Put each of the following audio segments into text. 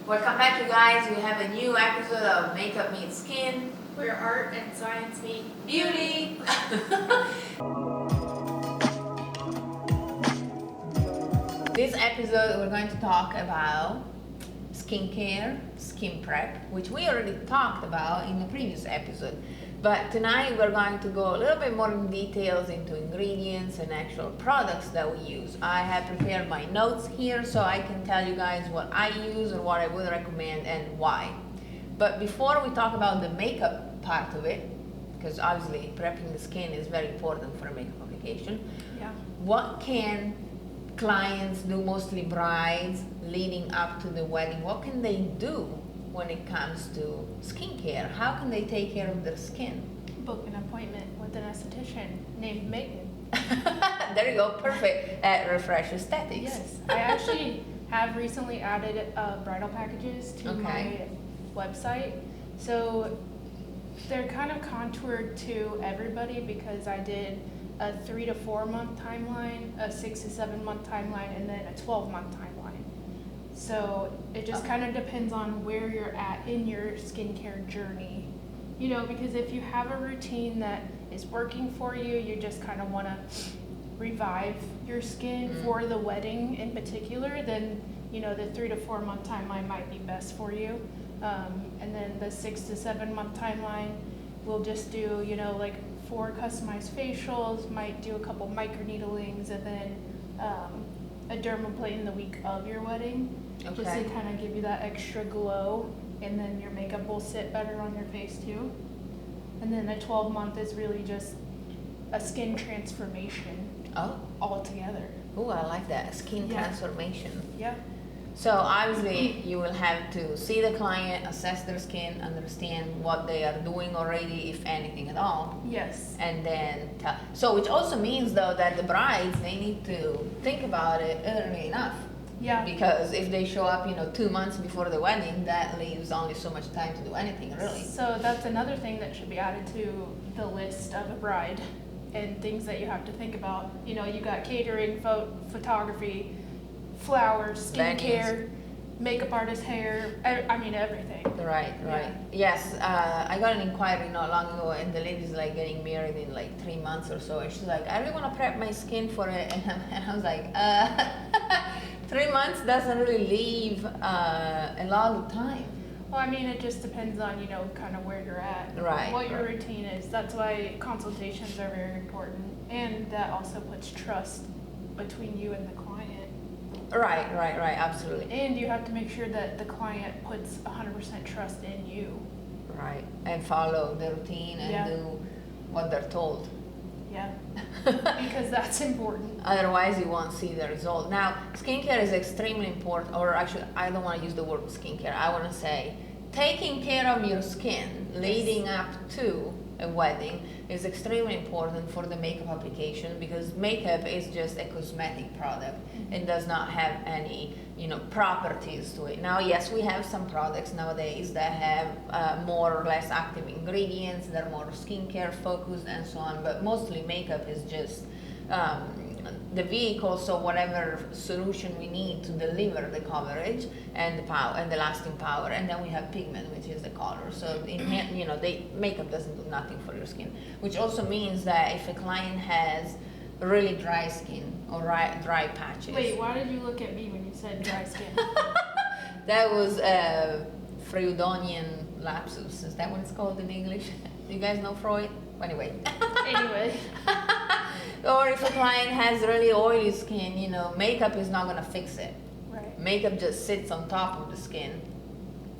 Welcome back, you guys. We have a new episode of Makeup Meets Skin, where art and science meet beauty. This episode, we're going to talk about skincare, skin prep, which we already talked about in the previous episode. But tonight we're going to go a little bit more in details into ingredients and actual products that we use. I have prepared my notes here so I can tell you guys what I use or what I would recommend and why. But before we talk about the makeup part of it, because obviously prepping the skin is very important for a makeup application, what can clients do, mostly brides, leading up to the wedding? What can they do when it comes to skincare? How can they take care of their skin? Book an appointment with an esthetician named Megan. There you go, perfect at Refresh Aesthetics. Yes, I actually have recently added bridal packages to my website. So they're kind of contoured to everybody because I did a 3 to 4 month timeline, a 6 to 7 month timeline, and then a 12-month timeline. So it just kind of depends on where you're at in your skincare journey. You know, because if you have a routine that is working for you, you just kind of want to revive your skin for the wedding in particular, then, you know, the 3 to 4 month timeline might be best for you. And then the 6 to 7 month timeline, we'll just do, you know, like 4 customized facials, might do a couple microneedlings, and then a dermaplane the week of your wedding, just to kind of give you that extra glow, and then your makeup will sit better on your face too. And then the 12-month is really just a skin transformation altogether. Oh, I like that, skin transformation. Yeah. So obviously you will have to see the client, assess their skin, understand what they are doing already, if anything at all. Yes. And then tell. So which also means though that the brides, they need to think about it early enough. Yeah. Because if they show up, 2 months before the wedding, that leaves only so much time to do anything really. So that's another thing that should be added to the list of a bride and things that you have to think about. You know, you got catering, photography, flowers, skincare, makeup artist, hair, I mean everything. Right. Yes, I got an inquiry not long ago, and the lady's like getting married in like 3 months or so, and she's like, I really want to prep my skin for it, and I was like, 3 months doesn't really leave a lot of time. Well, I mean, it just depends on, kind of where you're at, what your routine is. That's why consultations are very important, and that also puts trust between you and the client. Right, absolutely. And you have to make sure that the client puts 100% trust in you. Right, and follow the routine and do what they're told. Yeah, because that's important. Otherwise you won't see the result. Now, skincare is extremely important, or actually, I don't want to use the word skincare. I want to say taking care of your skin leading up to a wedding is extremely important for the makeup application, because makeup is just a cosmetic product. It does not have any properties to it. Now, yes, we have some products nowadays that have more or less active ingredients, they're more skincare focused and so on, but mostly makeup is just the vehicle, so whatever solution we need to deliver the coverage and the power and the lasting power, and then we have pigment, which is the color. So makeup doesn't do nothing for your skin, which also means that if a client has really dry skin or dry patches. Wait, why did you look at me when you said dry skin? That was Freudonian lapsus. Is that what it's called in English? Do you guys know Freud? Anyway. Or if a client has really oily skin, makeup is not gonna fix it. Right. Makeup just sits on top of the skin,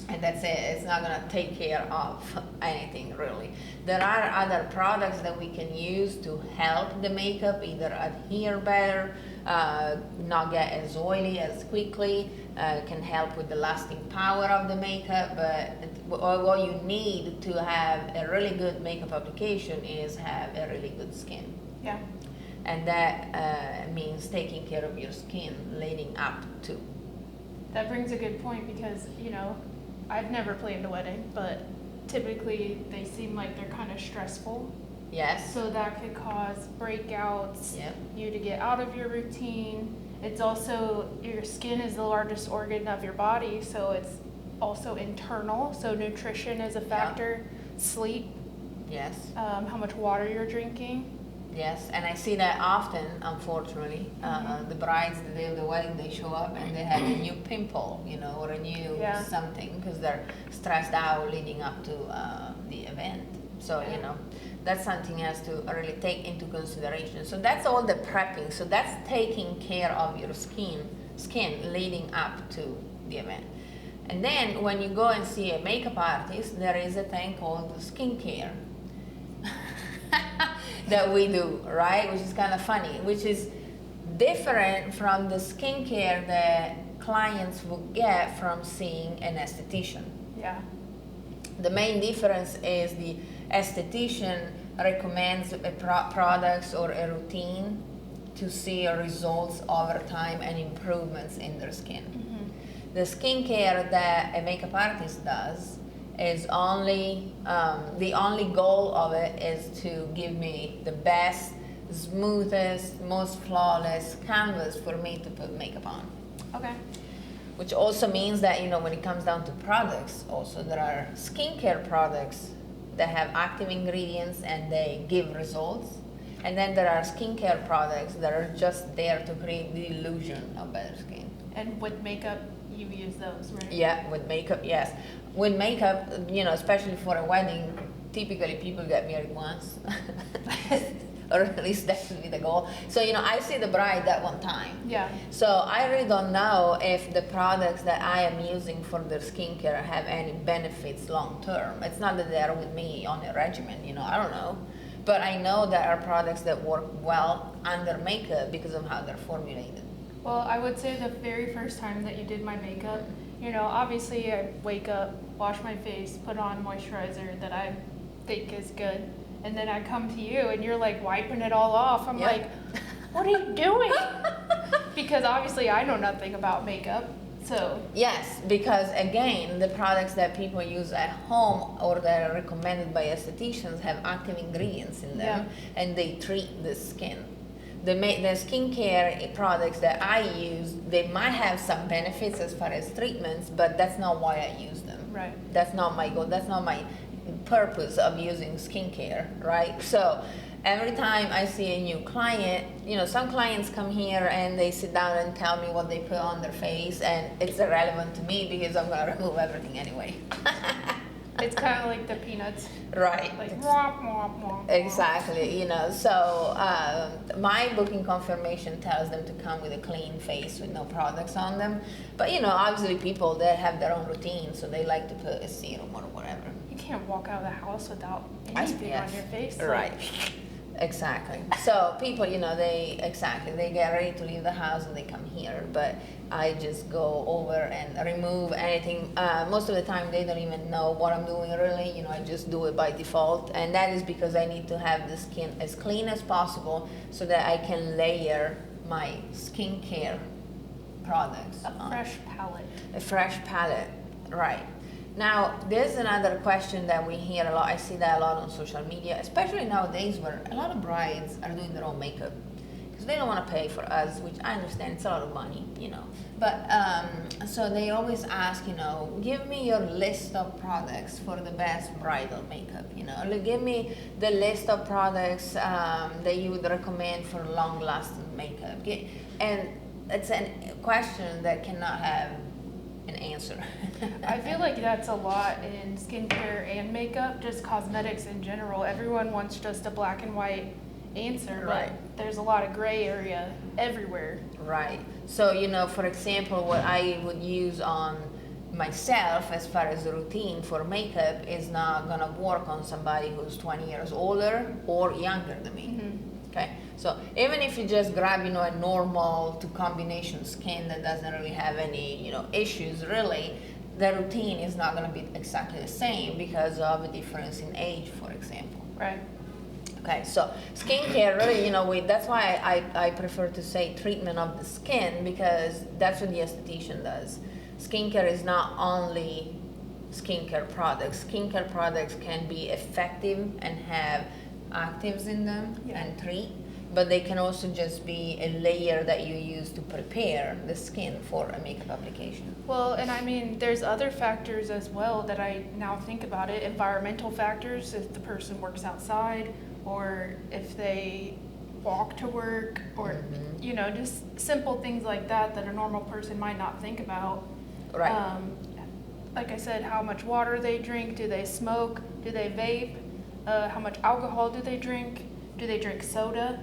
and that's it. It's not gonna take care of anything really. There are other products that we can use to help the makeup either adhere better, not get as oily as quickly, can help with the lasting power of the makeup, but what you need to have a really good makeup application is have a really good skin. Yeah. And that means taking care of your skin leading up to. That brings a good point, because, I've never planned a wedding, but typically they seem like they're kind of stressful. Yes. So that could cause breakouts, Yep. you to get out of your routine. It's also, your skin is the largest organ of your body, so it's also internal, so nutrition is a factor, sleep, Yes. how much water you're drinking. Yes, and I see that often, unfortunately. The brides, the day of the wedding, they show up and they have a new pimple, or a new something, because they're stressed out leading up to the event. So, that's something else to really take into consideration. So that's all the prepping. So that's taking care of your skin leading up to the event. And then when you go and see a makeup artist, there is a thing called skincare. That we do, right? Which is kind of funny, which is different from the skincare that clients will get from seeing an esthetician. Yeah. The main difference is the esthetician recommends products or a routine to see results over time and improvements in their skin. The skincare that a makeup artist does is only the only goal of it is to give me the best, smoothest, most flawless canvas for me to put makeup on. Okay. Which also means that when it comes down to products, also there are skincare products that have active ingredients and they give results, and then there are skincare products that are just there to create the illusion of better skin. And with makeup, you use those, right? Yeah, with makeup, yes. With makeup, especially for a wedding, typically people get married once. Or at least that should be the goal. So, I see the bride that one time. Yeah. So I really don't know if the products that I am using for their skincare have any benefits long term. It's not that they're with me on a regimen, I don't know. But I know there are products that work well under makeup because of how they're formulated. Well, I would say the very first time that you did my makeup, obviously I wake up, wash my face, put on moisturizer that I think is good, and then I come to you and you're like wiping it all off. I'm like, what are you doing? Because obviously I know nothing about makeup, so. Yes, because again, the products that people use at home or that are recommended by estheticians have active ingredients in them, and they treat the skin. The skincare products that I use, they might have some benefits as far as treatments, but that's not why I use them. Right. That's not my goal. That's not my purpose of using skincare, right? So every time I see a new client, some clients come here and they sit down and tell me what they put on their face, and it's irrelevant to me because I'm gonna remove everything anyway. It's kind of like the Peanuts. Right. Like, womp, womp, womp, womp. Exactly, so my booking confirmation tells them to come with a clean face with no products on them. But obviously people that have their own routine, so they like to put a serum or whatever. You can't walk out of the house without anything on your face. Right. Exactly. So people, they get ready to leave the house and they come here, but I just go over and remove anything. Most of the time they don't even know what I'm doing really, I just do it by default, and that is because I need to have the skin as clean as possible so that I can layer my skincare products on. Fresh palette. A fresh palette, right. Now, there's another question that we hear a lot. I see that a lot on social media, especially nowadays where a lot of brides are doing their own makeup because they don't want to pay for us, which I understand it's a lot of money, But so they always ask, give me your list of products for the best bridal makeup, Like, give me the list of products that you would recommend for long-lasting makeup. And it's a question that cannot have an answer. I feel like that's a lot in skincare and makeup, just cosmetics in general. Everyone wants just a black and white answer, Right. but there's a lot of gray area everywhere. Right. So, for example, what I would use on myself as far as the routine for makeup is not gonna work on somebody who's 20 years older or younger than me. Okay, so even if you just grab, a normal to combination skin that doesn't really have any, issues really, the routine is not going to be exactly the same because of a difference in age, for example. Right. Okay, so skincare really, that's why I prefer to say treatment of the skin because that's what the esthetician does. Skincare is not only skincare products. Skincare products can be effective and have actives in them and treat, but they can also just be a layer that you use to prepare the skin for a makeup application. Well, and I mean, there's other factors as well that I now think about it. Environmental factors, if the person works outside, or if they walk to work, or, you know, just simple things like that that a normal person might not think about. Right. Like I said, how much water they drink, do they smoke, do they vape, how much alcohol do they drink, do they drink soda?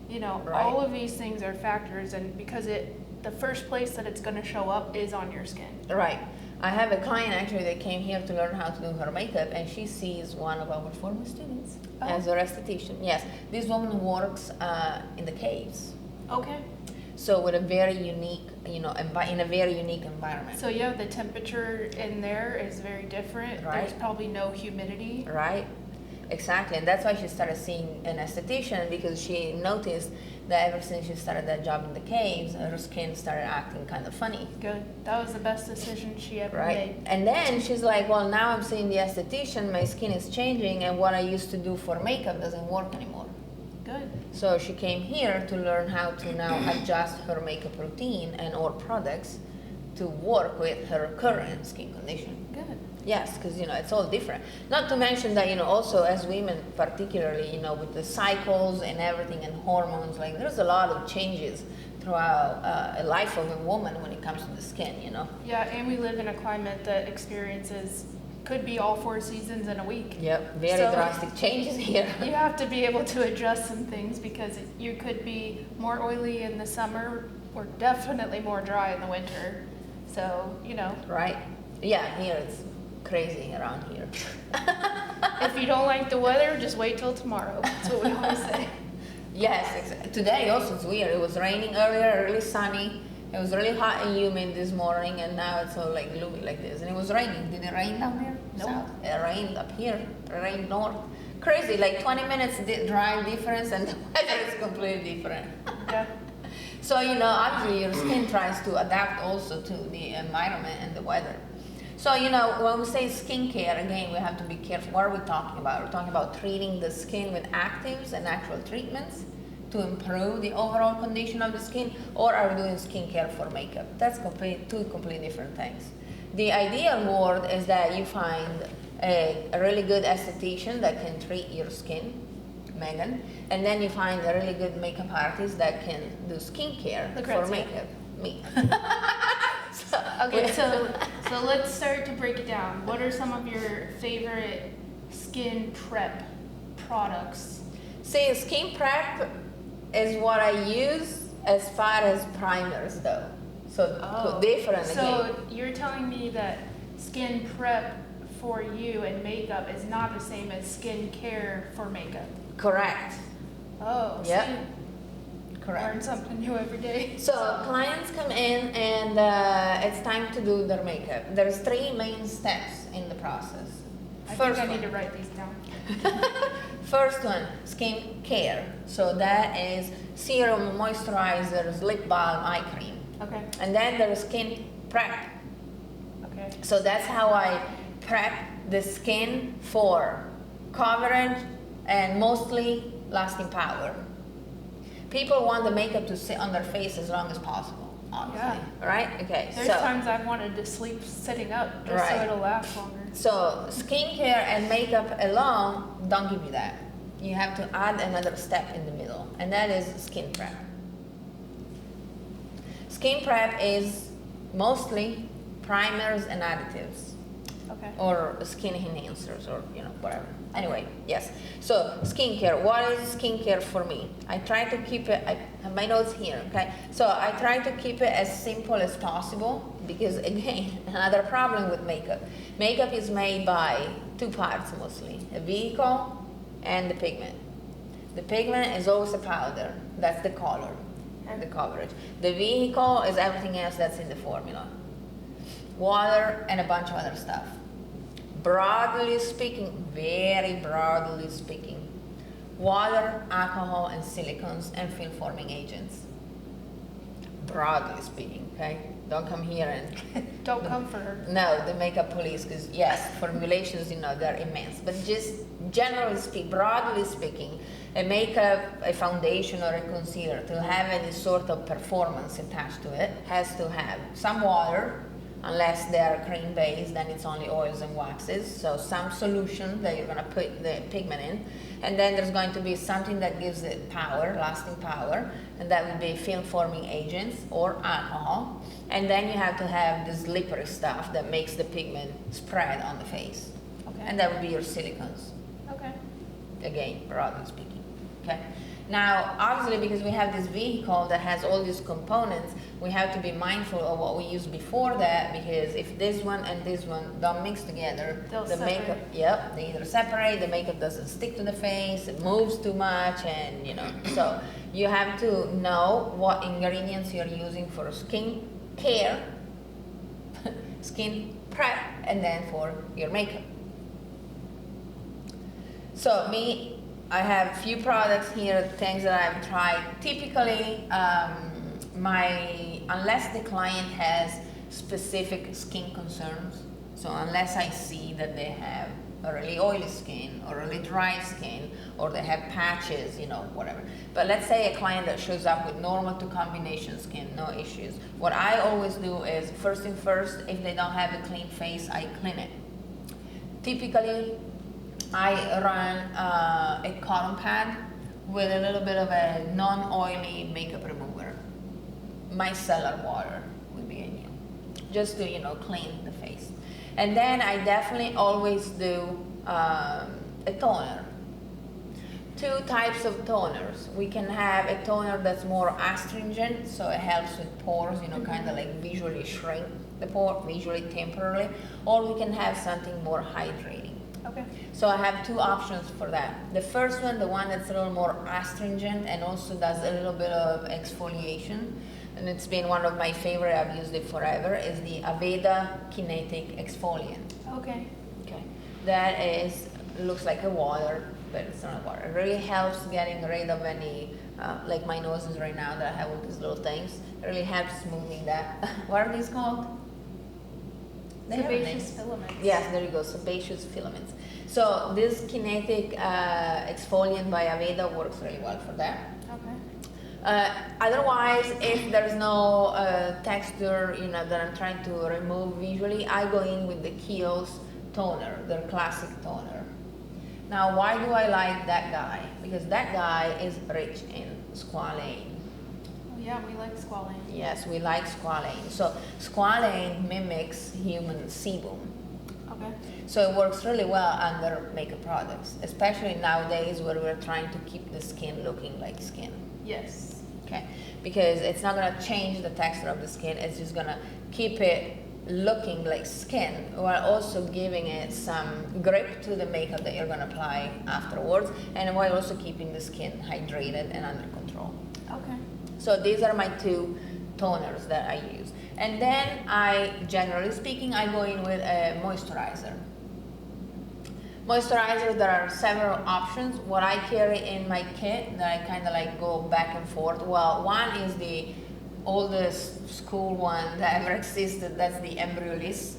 You know, Right. all of these things are factors, and because the first place that it's going to show up is on your skin. Right. I have a client actually that came here to learn how to do her makeup, and she sees one of our former students as her esthetician. Yes, this woman works in the caves. Okay. So with a very unique, you know, in a very unique environment. So yeah, the temperature in there is very different. Right. There's probably no humidity. Right. Exactly, and that's why she started seeing an esthetician, because she noticed that ever since she started that job in the caves, her skin started acting kind of funny. Good. That was the best decision she ever Right. made. And then she's like, well, now I'm seeing the esthetician, my skin is changing, and what I used to do for makeup doesn't work anymore. Good. So she came here to learn how to now adjust her makeup routine and or products to work with her current skin condition. Good. Yes, because you know it's all different. Not to mention that, you know, also as women, particularly, you know, with the cycles and everything and hormones, like there's a lot of changes throughout a life of a woman when it comes to the skin, you know. Yeah, and we live in a climate that experiences could be all 4 seasons in a week. Yep, very So- drastic changes here. You have to be able to adjust some things because you could be more oily in the summer or definitely more dry in the winter. So, you know, Right? Yeah, here it's crazy around here. if you don't like the weather, just wait till tomorrow. That's what we always say. Yes, today also it's weird. It was raining earlier, really sunny. It was really hot and humid this morning, and now it's all like gloomy like this. And it was raining. Did it rain down there? Nope. South? It rained up here. It rained north. Crazy, like 20 minutes drive difference, and the weather is completely different. Yeah. So, you know, obviously your skin tries to adapt also to the environment and the weather. So, you know, when we say skincare, again, we have to be careful. What are we talking about? We're talking about treating the skin with actives and actual treatments to improve the overall condition of the skin, or are we doing skincare for makeup? That's two completely different things. The ideal world is that you find a really good esthetician that can treat your skin, Megan, and then you find a really good makeup artist that can do skincare for Lucrezia. makeup. Me. Okay, so let's start to break it down. What are some of your favorite skin prep products? See, skin prep is what I use as far as primers, though. So different again. So you're telling me that skin prep for you and makeup is not the same as skin care for makeup? Correct. Oh, Yep. see, Correct. learn something new every day. So clients come in and it's time to do their makeup. There's 3 main steps in the process. I First think I one. need to write these down. First one, skin care. So that is serum, moisturizers, lip balm, eye cream. Okay, And then there's skin prep. okay. So that's how I prep the skin for coverage and mostly lasting power. People want the makeup to sit on their face as long as possible, obviously. Right? Okay. There's times I've wanted to sleep sitting up just so Right. it'll last longer. So skincare and makeup alone don't give you that. You have to add another step in the middle, and that is skin prep. Skin prep is mostly primers and additives, Okay. or skin enhancers, or you know, whatever. Anyway, yes. So skincare. What is skincare for me? I try to keep it. I have my notes here. Okay. So I try to keep it as simple as possible, because again, another problem with makeup. Makeup is made by 2 parts mostly: a vehicle and the pigment. The pigment is always a powder. That's the color and the coverage. The vehicle is everything else that's in the formula. Water and a bunch of other stuff. Broadly speaking, very broadly speaking, water, alcohol, and silicones and film forming agents. Broadly speaking, okay? Don't come here and Don't come for her. no, the makeup police, because yes, formulations, they're immense. But just generally speaking, broadly speaking, a makeup, a foundation, or a concealer to have any sort of performance attached to it has to have some water, unless they're cream based, then it's only oils and waxes. So some solution that you're gonna put the pigment in, and then there's going to be something that gives it power, lasting power, and that would be film forming agents or alcohol. And then you have to have the slippery stuff that makes the pigment spread on the face. Okay. And that would be your silicones, Okay. again, broadly speaking. Okay. Now, obviously, because we have this vehicle that has all these components, we have to be mindful of what we used before that, because if this one and this one don't mix together, They'll the separate. makeup, yep, they either separate, the makeup doesn't stick to the face, it moves too much, and so you have to know what ingredients you're using for skin care, skin prep, and then for your makeup. So I have few products here, things that I've tried. Typically, unless the client has specific skin concerns, so unless I see that they have a really oily skin or really dry skin, or they have patches, whatever. But let's say a client that shows up with normal to combination skin, no issues. What I always do is, first thing first, if they don't have a clean face, I clean it. Typically, I run a cotton pad with a little bit of a non-oily makeup remover. Micellar water would be ideal, just to clean the face. And then I definitely always do a toner. Two types of toners. We can have a toner that's more astringent, so it helps with pores, kind of like visually shrink the pore, visually temporarily, or we can have something more hydrating. Okay. So I have two options for that. The first one, the one that's a little more astringent and also does a little bit of exfoliation, and it's been one of my favorite, I've used it forever, is the Aveda Kinetic Exfoliant. Okay. Okay. That looks like a water, but it's not water. It really helps getting rid of any, like my nose is right now that I have all these little things. It really helps smoothing that. What are these called? They have Sebaceous names. filaments. Yes, there you go, sebaceous filaments. So this kinetic exfoliant by Aveda works really well for that. Okay. Otherwise, if there's no texture, that I'm trying to remove visually, I go in with the Kiehl's toner, their classic toner. Now, why do I like that guy? Because that guy is rich in squalane. Oh, yeah, we like squalane. Yes, we like squalane. So squalane mimics human sebum. Okay. So it works really well under makeup products, especially nowadays where we're trying to keep the skin looking like skin. Yes. Okay, because it's not gonna change the texture of the skin, it's just gonna keep it looking like skin while also giving it some grip to the makeup that you're gonna apply afterwards, and while also keeping the skin hydrated and under control. Okay. So these are my two toners that I use. And then generally speaking, I go in with a moisturizer. Moisturizer, there are several options. What I carry in my kit that I kind of like go back and forth. Well, one is the oldest school one that ever existed. That's the Embryolisse.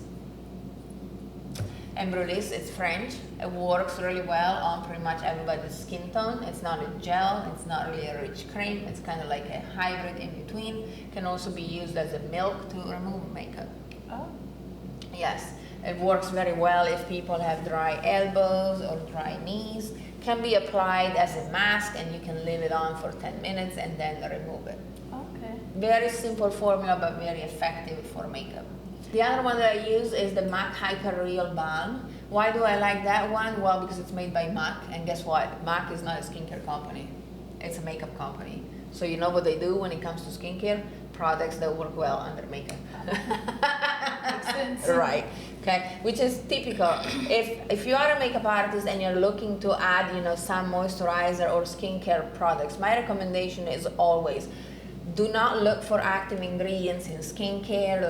Embryolisse, it's French. It works really well on pretty much everybody's skin tone. It's not a gel, it's not really a rich cream. It's kind of like a hybrid in between. Can also be used as a milk to remove makeup. Oh. Yes, it works very well if people have dry elbows or dry knees. Can be applied as a mask and you can leave it on for 10 minutes and then remove it. Okay. Very simple formula but very effective for makeup. The other one that I use is the MAC Hyper Real Balm. Why do I like that one? Well, because it's made by MAC, and guess what? MAC is not a skincare company. It's a makeup company. So you know what they do when it comes to skincare? Products that work well under makeup. Makes sense. Right. Okay. Which is typical. If you are a makeup artist and you're looking to add, some moisturizer or skincare products, my recommendation is always do not look for active ingredients in skincare.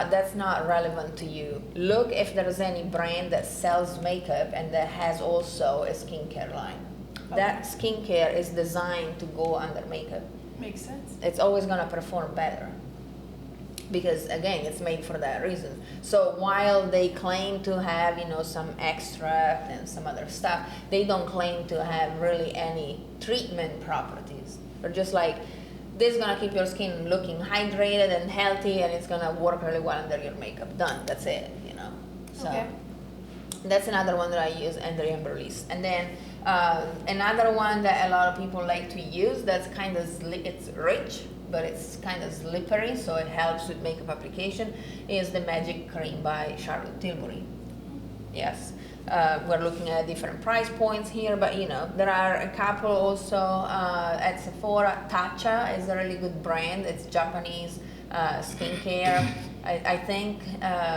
That's not relevant to you. Look if there's any brand that sells makeup and that has also a skincare line. Okay. That skincare is designed to go under makeup. Makes sense. It's always gonna perform better. because again, it's made for that reason. So while they claim to have, some extract and some other stuff, they don't claim to have really any treatment properties. They're just like, this is gonna keep your skin looking hydrated and healthy, and it's gonna work really well under your makeup. Done. That's it. So Okay. that's another one that I use, and the Amber Release. And then another one that a lot of people like to use, that's kind of it's rich, but it's kind of slippery, so it helps with makeup application, is the Magic Cream by Charlotte Tilbury. Yes. We're looking at different price points here, but there are a couple also at Sephora. Tatcha is a really good brand. It's Japanese skincare. I think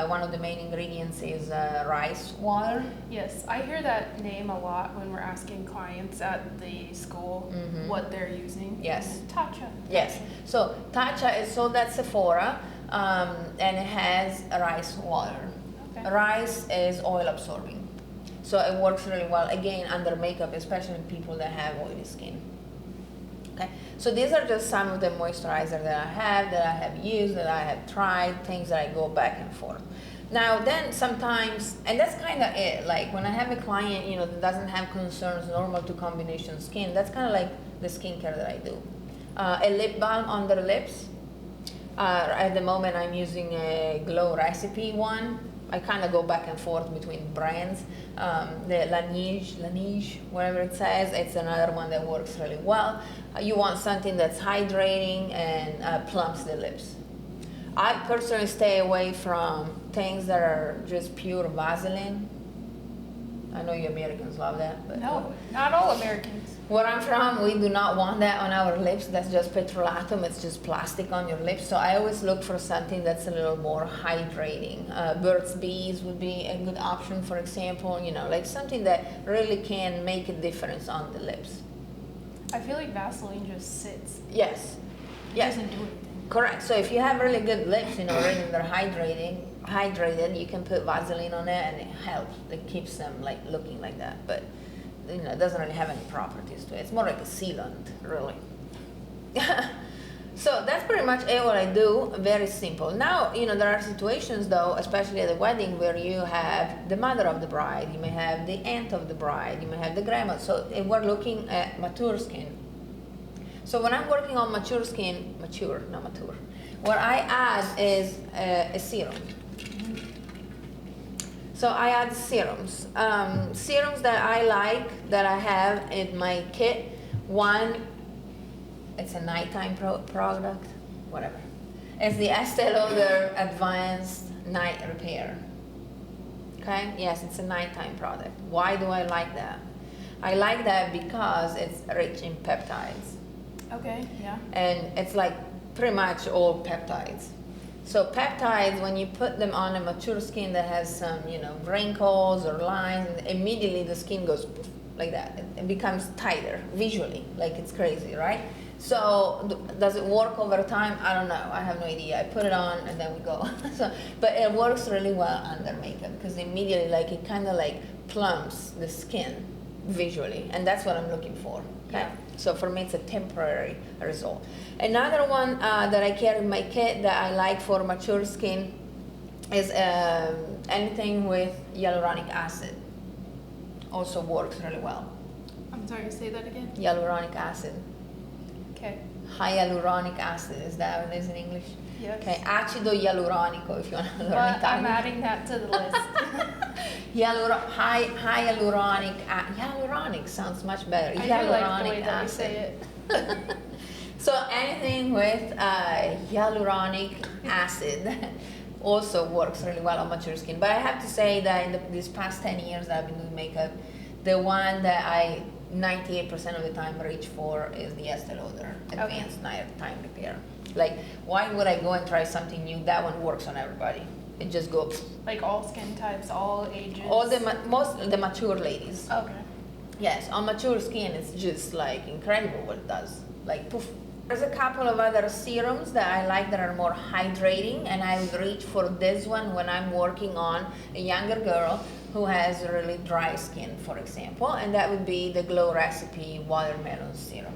one of the main ingredients is rice water. Yes, I hear that name a lot when we're asking clients at the school what they're using. Yes. Tatcha. Yes. So Tatcha is sold at Sephora, and it has rice water. Okay. Rice is oil absorbing. So it works really well, again, under makeup, especially in people that have oily skin. Okay, so these are just some of the moisturizer that I have used, that I have tried, things that I go back and forth. Now then sometimes, and that's kind of it, like when I have a client, that doesn't have concerns normal to combination skin, that's kind of like the skincare that I do. A lip balm on their lips. At the moment I'm using a Glow Recipe one. I kind of go back and forth between brands. The Laneige, whatever it says, it's another one that works really well. You want something that's hydrating and plumps the lips. I personally stay away from things that are just pure Vaseline. I know you Americans love that, but No, not all Americans. where I'm from, we do not want that on our lips. That's just petrolatum. It's just plastic on your lips. So I always look for something that's a little more hydrating. Burt's Bees would be a good option, for example. Like something that really can make a difference on the lips. I feel like Vaseline just sits. Yes. It Yes. doesn't do anything. Correct. So if you have really good lips, really they're hydrated, you can put Vaseline on it, and it helps. It keeps them like looking like that. But it doesn't really have any properties to it. It's more like a sealant, really. So that's pretty much it what I do. Very simple. Now, there are situations though, especially at a wedding, where you have the mother of the bride, you may have the aunt of the bride, you may have the grandma. So we're looking at mature skin. So when I'm working on mature skin, not mature, what I add is a serum. So I add serums. Serums that I like, that I have in my kit. One, it's a nighttime product, whatever. It's the Estee Lauder Advanced Night Repair. Okay, yes, it's a nighttime product. Why do I like that? I like that because it's rich in peptides. Okay, yeah. And it's like pretty much all peptides. So peptides, when you put them on a mature skin that has some, wrinkles or lines, immediately the skin goes poof, like that. It becomes tighter visually, like it's crazy, right? So does it work over time? I don't know. I have no idea. I put it on and then we go. But it works really well under makeup because immediately, like, it kind of like plumps the skin visually, and that's what I'm looking for. Okay. Yeah. So for me, it's a temporary result. Another one that I carry in my kit that I like for mature skin is anything with hyaluronic acid. Also works really well. I'm sorry, say that again. Hyaluronic acid. Okay. Hyaluronic acid, is that what it is in English? Yes. Okay, acido hyaluronico if you want to learn But Italian. I'm adding that to the list. Hyaluronic sounds much better. I do like the way that you say it. So anything with hyaluronic acid also works really well on mature skin. But I have to say that in these past 10 years that I've been doing makeup, the one that I 98% of the time reach for is the Estee Lauder Advanced Nighttime Repair. Like, why would I go and try something new? That one works on everybody. It just goes. Like all skin types, all ages. All the mature ladies. Okay. Yes, on mature skin, it's just like incredible what it does. Like poof. There's a couple of other serums that I like that are more hydrating, and I would reach for this one when I'm working on a younger girl who has really dry skin, for example, and that would be the Glow Recipe Watermelon Serum.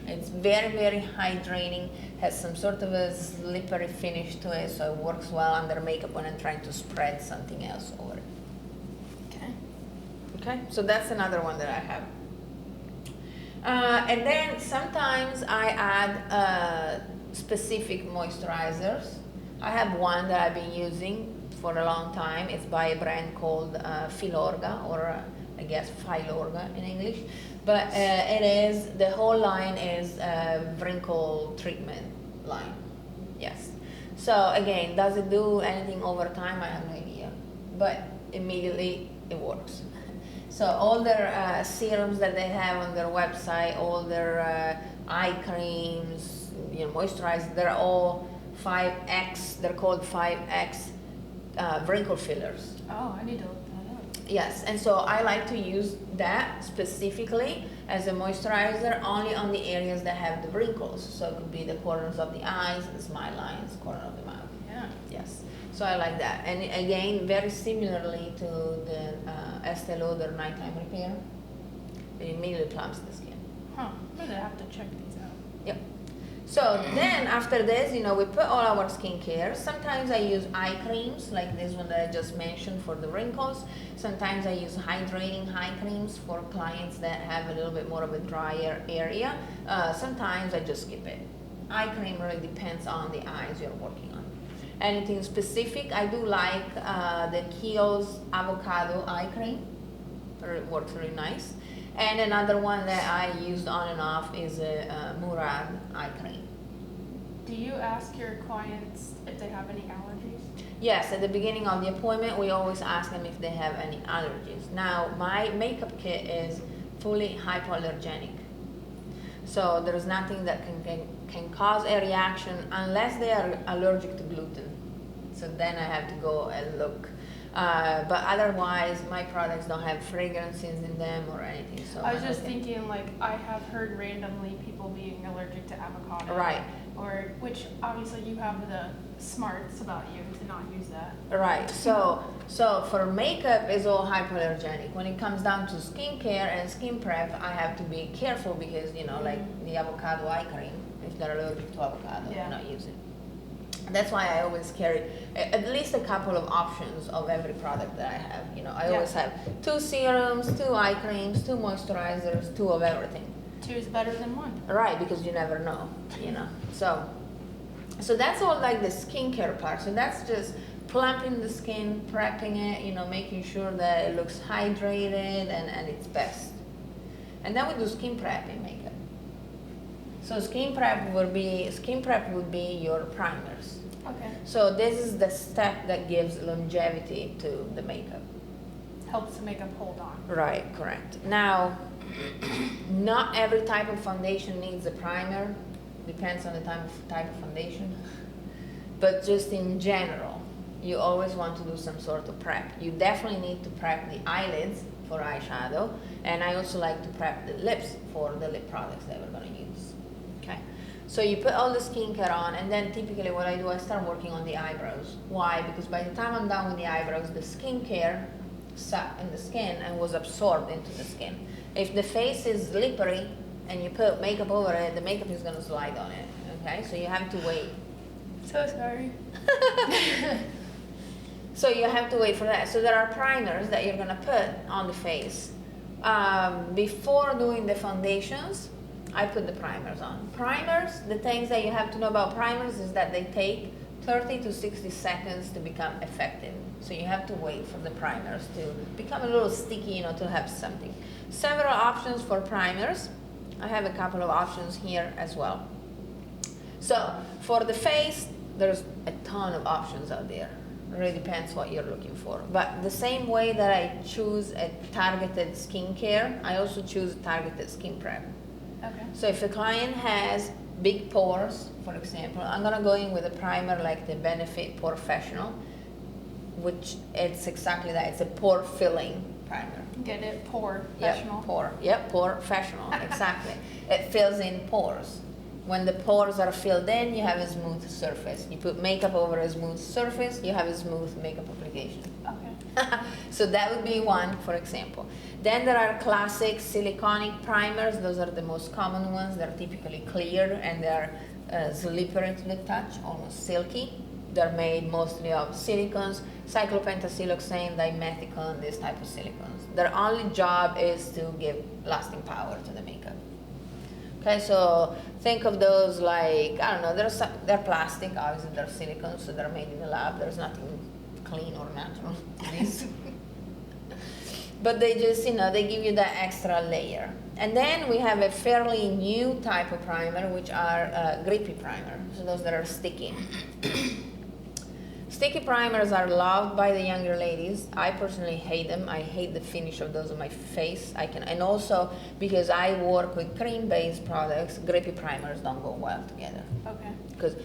It's very, very hydrating, has some sort of a slippery finish to it, so it works well under makeup when I'm trying to spread something else over it. Okay. Okay, so that's another one that I have. And then sometimes I add specific moisturizers. I have one that I've been using for a long time. It's by a brand called Filorga, or I guess Filorga in English. But it is, the whole line is a wrinkle treatment line. Yes. So again, does it do anything over time? I have no idea. But immediately it works. So all their serums that they have on their website, all their eye creams, moisturizers, they're all 5X, they're called 5X wrinkle fillers. Oh, I need to look that up. Yes, and so I like to use that specifically as a moisturizer only on the areas that have the wrinkles. So it could be the corners of the eyes, the smile lines, corner of the mouth. Yeah. Yes, so I like that. And again, very similarly to the Estee Lauder nighttime repair, it immediately plumps the skin. Huh. I'm gonna have to check these out. Yep. So then after this, we put all our skincare. Sometimes I use eye creams like this one that I just mentioned for the wrinkles. Sometimes I use hydrating eye creams for clients that have a little bit more of a drier area. Sometimes I just skip it. Eye cream really depends on the eyes you're working on. Anything specific, I do like the Kiehl's avocado eye cream. It works really nice. And another one that I used on and off is a Murad eye cream. Do you ask your clients if they have any allergies? Yes, at the beginning of the appointment, we always ask them if they have any allergies. Now, my makeup kit is fully hypoallergenic. So there's nothing that can cause a reaction unless they are allergic to gluten. So then I have to go and look. But otherwise, my products don't have fragrances in them or anything. So I was just thinking, like, I have heard randomly people being allergic to avocado. Right. Or, which obviously you have the smarts about you to not use that. Right. So for makeup, it's all hypoallergenic. When it comes down to skincare and skin prep, I have to be careful because like the avocado eye cream. If they're allergic to avocado, Yeah. I'm not using. That's why I always carry at least a couple of options of every product that I have. I always have 2 serums, 2 eye creams, 2 moisturizers, 2 of everything. 2 is better than 1. Right, because you never know, So that's all like the skincare part. So that's just plumping the skin, prepping it, making sure that it looks hydrated and at its best. And then we do skin prep in makeup. So skin prep would be your primers. Okay. So this is the step that gives longevity to the makeup. Helps the makeup hold on. Right, correct. Now, not every type of foundation needs a primer. Depends on the type of foundation. But just in general, you always want to do some sort of prep. You definitely need to prep the eyelids for eyeshadow, and I also like to prep the lips for the lip products that we're going to use. Okay, so you put all the skincare on, and then typically what I do, I start working on the eyebrows. Why? Because by the time I'm done with the eyebrows, the skincare sat in the skin and was absorbed into the skin. If the face is slippery and you put makeup over it, the makeup is going to slide on it. Okay, so you have to wait. So sorry. So you have to wait for that. So there are primers that you're going to put on the face. Before doing the foundations, I put the primers on. Primers, the things that you have to know about primers is that they take 30 to 60 seconds to become effective. So you have to wait for the primers to become a little sticky, to have something. Several options for primers. I have a couple of options here as well. So for the face, there's a ton of options out there. It really depends what you're looking for. But the same way that I choose a targeted skincare, I also choose a targeted skin prep. Okay. So if a client has big pores, for example, I'm gonna go in with a primer like the Benefit Professional, which it's exactly that. It's a pore filling primer. Get it? Professional. Professional, exactly. It fills in pores. When the pores are filled in, you have a smooth surface. You put makeup over a smooth surface, you have a smooth makeup application. Okay. So that would be one, for example. Then there are classic siliconic primers. Those are the most common ones. They're typically clear and they're slippery to the touch, almost silky. They're made mostly of silicones, cyclopentasiloxane, dimethicone, this type of silicones. Their only job is to give lasting power to the makeup. Okay, so think of those like, I don't know, they're plastic, obviously they're silicone, so they're made in the lab. There's nothing clean or natural to these. But they just, they give you that extra layer. And then we have a fairly new type of primer, which are grippy primer, so those that are sticky. Sticky primers are loved by the younger ladies. I personally hate them. I hate the finish of those on my face. And also because I work with cream-based products, grippy primers don't go well together. Okay. Because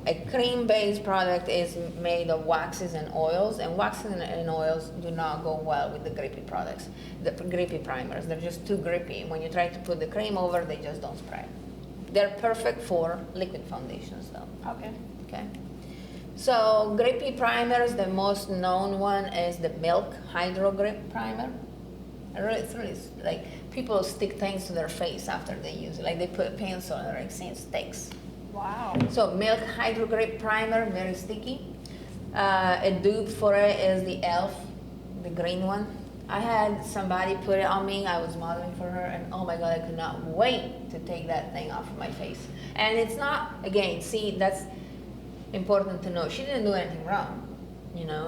a cream-based product is made of waxes and oils, and waxes and oils do not go well with the grippy products, the grippy primers. They're just too grippy. When you try to put the cream over, they just don't spread. They're perfect for liquid foundations, though. Okay. Okay. So grippy primers, the most known one is the Milk Hydro Grip Primer. It's really like people stick things to their face after they use it. Like they put a pencil and they're like, see, it sticks. Wow. So Milk Hydro Grip Primer, very sticky. A dupe for it is the e.l.f., the green one. I had somebody put it on me. I was modeling for her, and oh my God, I could not wait to take that thing off of my face. And it's not, again, see, that's important to know. She didn't do anything wrong.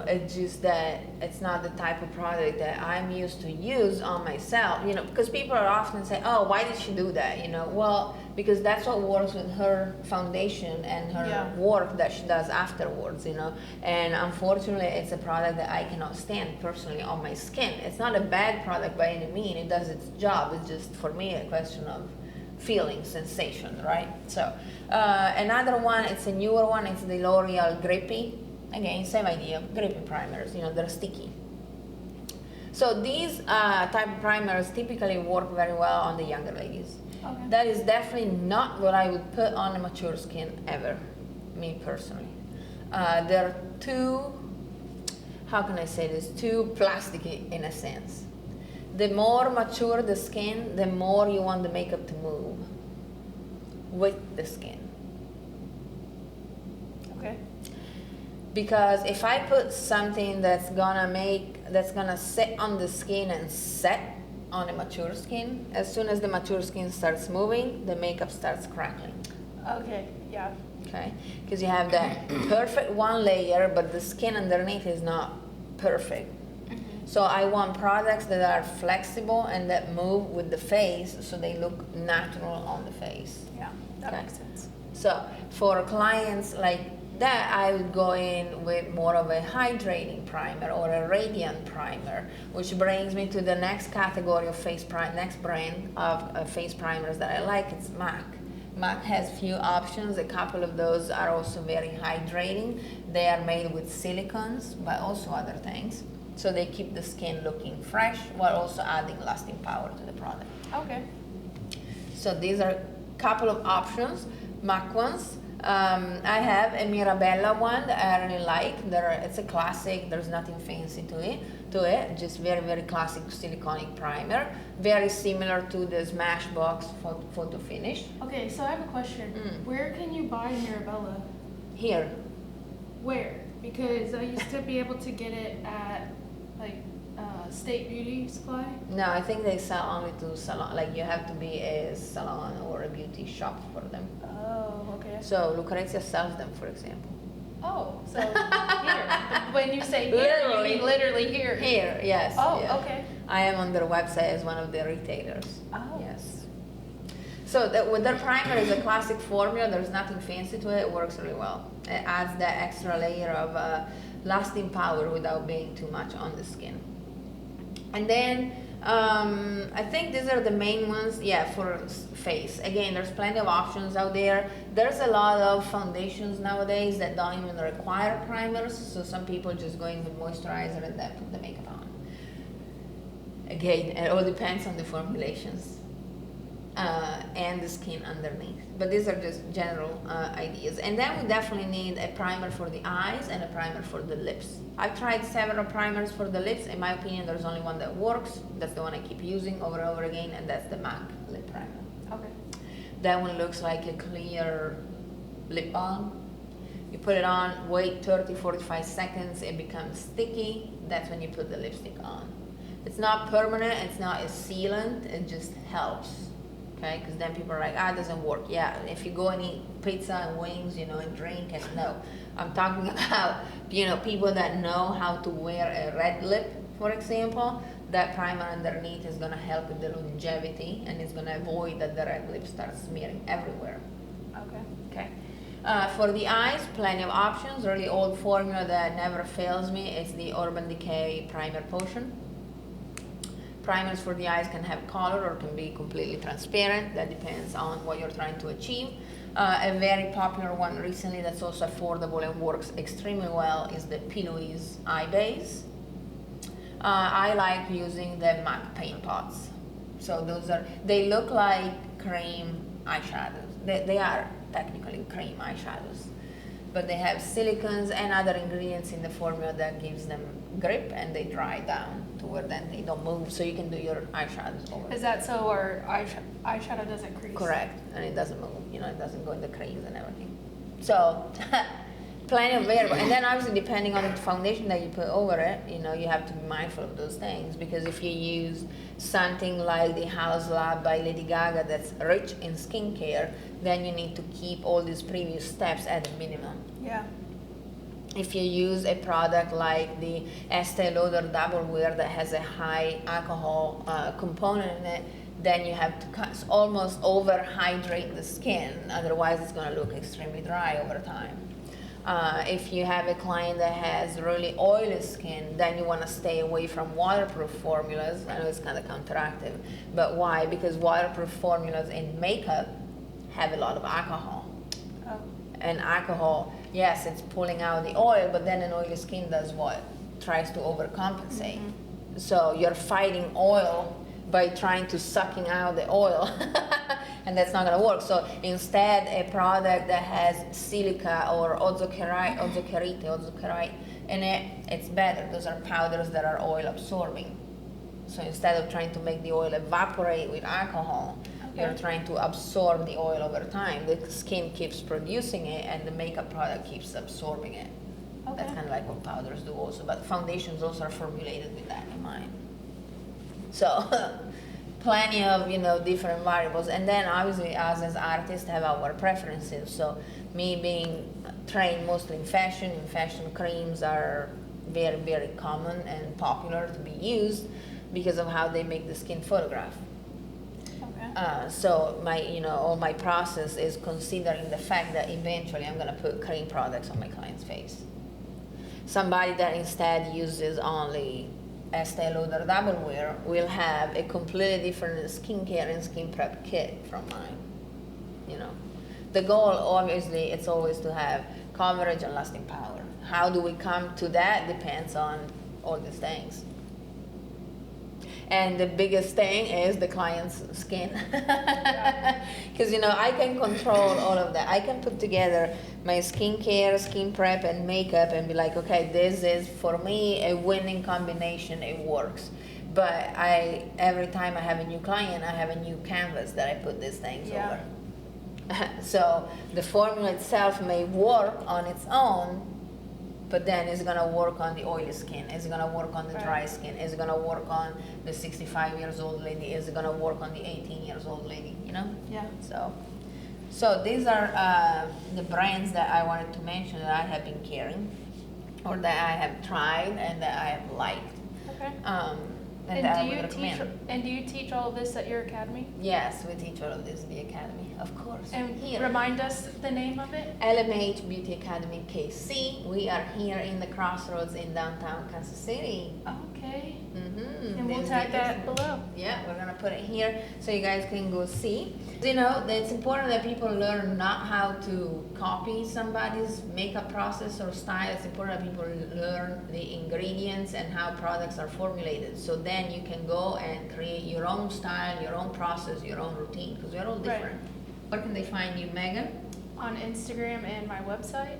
It's just that it's not the type of product that I'm used to use on myself, because people are often say, oh, why did she do that? Well, because that's what works with her foundation and her work that she does afterwards, and unfortunately it's a product that I cannot stand personally on my skin. It's not a bad product by any means. It does its job. It's just, for me, a question of feeling, sensation, right? So another one, it's a newer one, it's the L'Oreal Grippy. Again, same idea, grippy primers, they're sticky. So these type of primers typically work very well on the younger ladies. Okay. That is definitely not what I would put on a mature skin ever, me personally. They're too, how can I say this, too plasticky in a sense. The more mature the skin, the more you want the makeup to move with the skin. Okay. Because if I put something that's gonna sit on the skin and set on a mature skin, as soon as the mature skin starts moving, the makeup starts crackling. Okay, yeah. Okay, because you have that perfect one layer, but the skin underneath is not perfect. So I want products that are flexible and that move with the face, so they look natural on the face. Yeah, that makes sense. So for clients like that, I would go in with more of a hydrating primer or a radiant primer, which brings me to the next category of next brand of face primers that I like. It's MAC. MAC has few options. A couple of those are also very hydrating. They are made with silicones, but also other things. So they keep the skin looking fresh while also adding lasting power to the product. Okay. So these are a couple of options, MAC ones. I have a Mirabella one that I really like. It's a classic, there's nothing fancy to it, just very, very classic siliconic primer. Very similar to the Smashbox photo finish. Okay, so I have a question. Where can you buy Mirabella? Here. Where? Because I used to be able to get it at State Beauty Supply. No, I think they sell only to salon, like you have to be a salon or a beauty shop for them. Oh, okay. So Lucrezia sells them, for example. Oh, so here. When you say here, you mean literally here. Here, yes. Oh, yeah. okay. I am on their website as one of their retailers. Oh. Yes. So with their primer is a classic formula. There's nothing fancy to it. It works really well. It adds that extra layer of lasting power without being too much on the skin. And then I think these are the main ones, for face. Again, there's plenty of options out there. There's a lot of foundations nowadays that don't even require primers, so some people just go in with moisturizer and then put the makeup on. Again, it all depends on the formulations. and the skin underneath. But these are just general ideas. And then we definitely need a primer for the eyes and a primer for the lips. I've tried several primers for the lips. In my opinion, there's only one that works. That's the one I keep using over and over again, and that's the MAC lip primer. Okay. That one looks like a clear lip balm. You put it on, wait 30, 45 seconds, it becomes sticky. That's when you put the lipstick on. It's not permanent, it's not a sealant, it just helps. Okay, because then people are like, it doesn't work. Yeah, if you go and eat pizza and wings, and drink, and no. I'm talking about, people that know how to wear a red lip, for example. That primer underneath is gonna help with the longevity, and it's gonna avoid that the red lip starts smearing everywhere. Okay. For the eyes, plenty of options. Really old formula that never fails me. It's the Urban Decay Primer Potion. Primers for the eyes can have color or can be completely transparent. That depends on what you're trying to achieve. A very popular one recently that's also affordable and works extremely well is the Pilouise Eye Base. I like using the MAC paint pots. So they look like cream eyeshadows. They are technically cream eyeshadows, but they have silicones and other ingredients in the formula that gives them grip, and they dry down to where then they don't move, so you can do your eyeshadows over. Is that so our eyeshadow doesn't crease? Correct, and it doesn't move, it doesn't go in the crease and everything. So, plenty of variable, and then obviously depending on the foundation that you put over it, you have to be mindful of those things, because if you use something like the House Lab by Lady Gaga that's rich in skincare, then you need to keep all these previous steps at a minimum. Yeah. If you use a product like the Estee Lauder Double Wear that has a high alcohol component in it, then you have to almost over-hydrate the skin, otherwise it's going to look extremely dry over time. If you have a client that has really oily skin, then you want to stay away from waterproof formulas. I know it's kind of counteractive, but why? Because waterproof formulas in makeup have a lot of alcohol. Oh. And alcohol, yes, it's pulling out the oil, but then an oily skin does what? Tries to overcompensate. Mm-hmm. So you're fighting oil by trying to sucking out the oil, and that's not gonna work. So instead, a product that has silica or ozokerite in it, it's better. Those are powders that are oil absorbing. So instead of trying to make the oil evaporate with alcohol, you're trying to absorb the oil over time. The skin keeps producing it, and the makeup product keeps absorbing it. Okay. That's kind of like what powders do also, but foundations also are formulated with that in mind. So, plenty of, different variables. And then obviously us as artists have our preferences. So me being trained mostly in fashion creams are very, very common and popular to be used because of how they make the skin photograph. Okay. So all my process is considering the fact that eventually I'm gonna put cream products on my client's face. Somebody that instead uses only Estee Lauder Double Wear will have a completely different skincare and skin prep kit from mine. The goal, obviously, it's always to have coverage and lasting power. How do we come to that depends on all these things. And the biggest thing is the client's skin. Because, I can control all of that. I can put together my skincare, skin prep, and makeup and be like, okay, this is, for me, a winning combination. It works. But every time I have a new client, I have a new canvas that I put these things over. So the formula itself may work on its own, but then it's gonna work on the oily skin, it's gonna work on the dry skin, it's gonna work on the 65 years old lady, it's gonna work on the 18 years old lady, Yeah. So these are the brands that I wanted to mention that I have been carrying, or that I have tried and that I have liked. Okay. And that I would recommend. And do you teach all of this at your academy? Yes, we teach all of this at the academy, of course. And remind us the name of it? LMH Beauty Academy KC. We are here in the Crossroads in downtown Kansas City. Okay. Mm-hmm. And we'll tag that below. Yeah, we're gonna put it here so you guys can go see. You know, it's important that people learn not how to copy somebody's makeup process or style. It's important that people learn the ingredients and how products are formulated. So then you can go and create your own style, your own process, your own routine, because we're all different. Where can they find you, Megan? On Instagram and my website.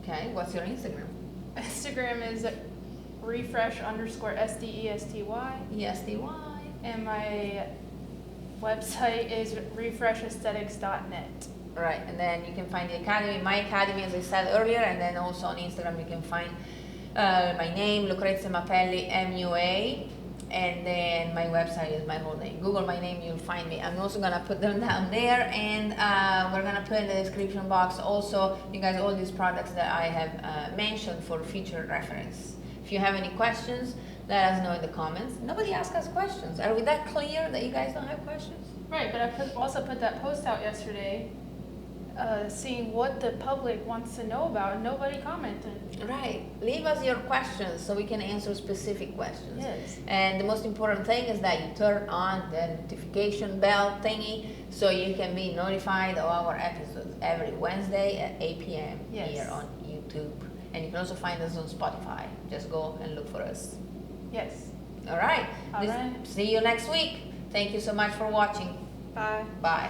Okay, what's your Instagram? Instagram is refresh_SDESTY. ESTY. And my website is refreshaesthetics.net. Right, and then you can find the academy, my academy, as I said earlier, and then also on Instagram you can find my name, Lucrezia Mapelli, MUA, and then my website is my whole name. Google my name, you'll find me. I'm also gonna put them down there, and we're gonna put in the description box also, you guys, all these products that I have mentioned for future reference. If you have any questions, let us know in the comments. Nobody asked us questions. Are we that clear that you guys don't have questions? Right, but I also put that post out yesterday, seeing what the public wants to know about, and nobody commented. Right. Leave us your questions so we can answer specific questions. Yes. And the most important thing is that you turn on the notification bell thingy so you can be notified of our episodes every Wednesday at 8 p.m. Yes. here on YouTube. And you can also find us on Spotify. Just go and look for us. Yes. All right. All right. See you next week. Thank you so much for watching. Bye. Bye.